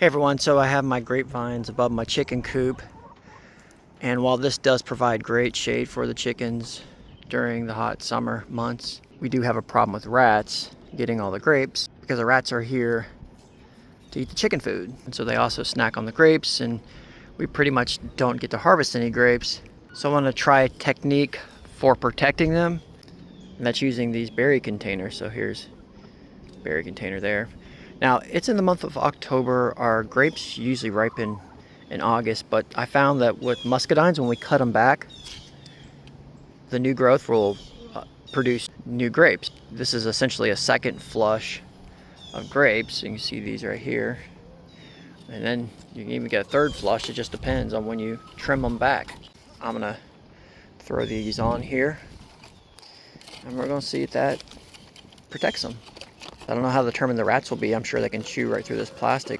Hey everyone, so I have my grapevines above my chicken coop, and while this does provide great shade for the chickens during the hot summer months, we do have a problem with rats getting all the grapes because the rats are here to eat the chicken food. And so they also snack on the grapes, and we pretty much don't get to harvest any grapes. So I want to try a technique for protecting them, and that's using these berry containers. So here's a berry container there. Now, it's in the month of October. Our grapes usually ripen in August, but I found that with muscadines, when we cut them back, the new growth will produce new grapes. This is essentially a second flush of grapes. You can see these right here. And then you can even get a third flush. It just depends on when you trim them back. I'm gonna throw these on here, and we're gonna see if that protects them. I don't know how determined the rats will be. I'm sure they can chew right through this plastic.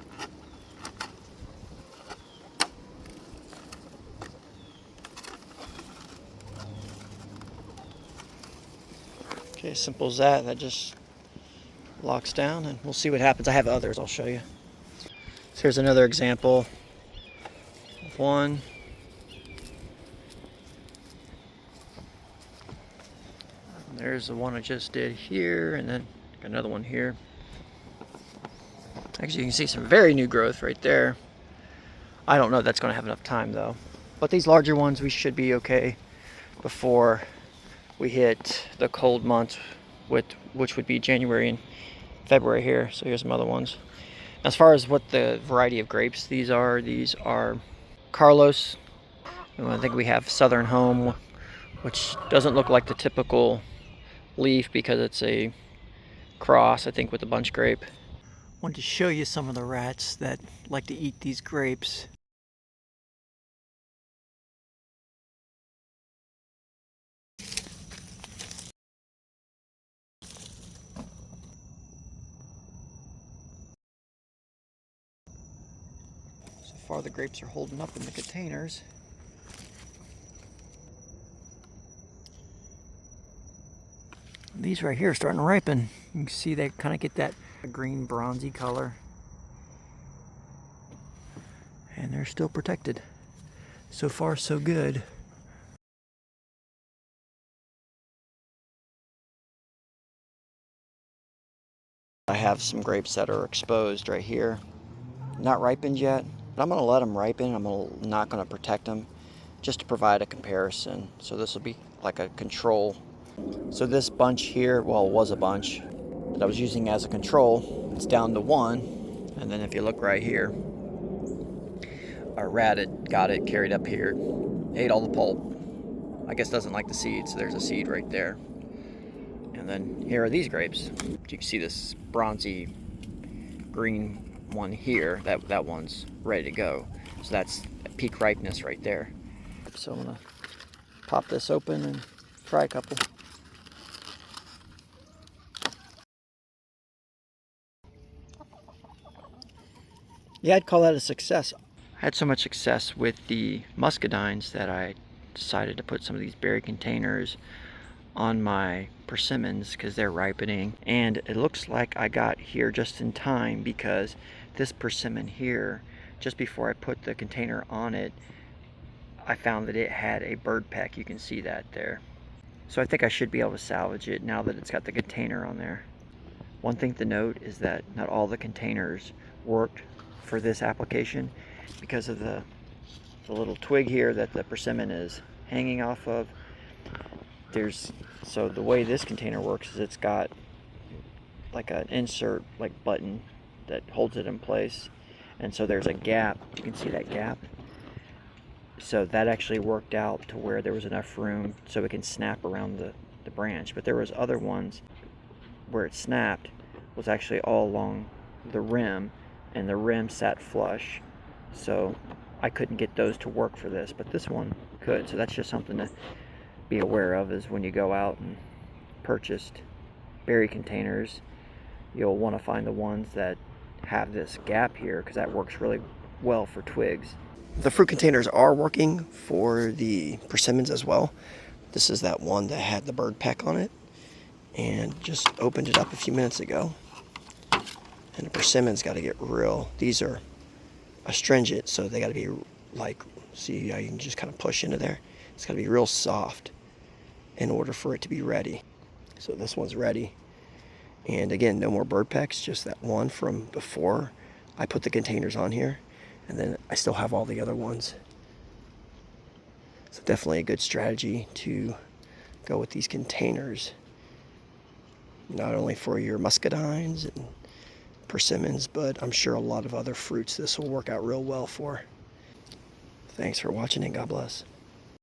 Okay, simple as that. That just locks down, and we'll see what happens. I have others I'll show you. So here's another example of one. There's the one I just did here, and then another one here. Actually, you can see some very new growth right there. I don't know if that's going to have enough time though. But these larger ones, we should be okay before we hit the cold months, which would be January and February here. So here's some other ones. As far as what the variety of grapes these are Carlos. And I think we have Southern Home, which doesn't look like the typical leaf because it's a cross, I think, with the bunch grape. Wanted to show you some of the rats that like to eat these grapes. So far the grapes are holding up in the containers. These right here are starting to ripen. You can see they kind of get that green bronzy color. And they're still protected. So far so good. I have some grapes that are exposed right here. Not ripened yet, but I'm going to let them ripen. I'm not going to protect them, just to provide a comparison. So this will be like a control. So this bunch here, well, it was a bunch that I was using as a control. It's down to one. And then if you look right here, our rat had got it, carried up here, ate all the pulp. I guess doesn't like the seeds, so there's a seed right there. And then here are these grapes. You can see this bronzy green one here. That one's ready to go. So that's peak ripeness right there. So I'm gonna pop this open and try a couple. Yeah, I'd call that a success. I had so much success with the muscadines that I decided to put some of these berry containers on my persimmons because they're ripening. And it looks like I got here just in time because this persimmon here, just before I put the container on it, I found that it had a bird peck. You can see that there. So I think I should be able to salvage it now that it's got the container on there. One thing to note is that not all the containers worked for this application because of the little twig here that the persimmon is hanging off of. So the way this container works is it's got like an insert like button that holds it in place, and so there's a gap. You can see that gap. So that actually worked out to where there was enough room so it can snap around the branch. But there was other ones where it snapped was actually all along the rim, and the rim sat flush. So I couldn't get those to work for this, but this one could. So that's just something to be aware of, is when you go out and purchase berry containers, you'll want to find the ones that have this gap here because that works really well for twigs. The fruit containers are working for the persimmons as well. This is that one that had the bird peck on it, and just opened it up a few minutes ago. And the persimmons got to get real. These are astringent, so they got to be like, see how you can just kind of push into there. It's got to be real soft in order for it to be ready. So this one's ready. And again, no more bird pecks, just that one from before I put the containers on here. And then I still have all the other ones. So definitely a good strategy to go with these containers. Not only for your muscadines and persimmons, but I'm sure a lot of other fruits this will work out real well for. Thanks for watching and God bless.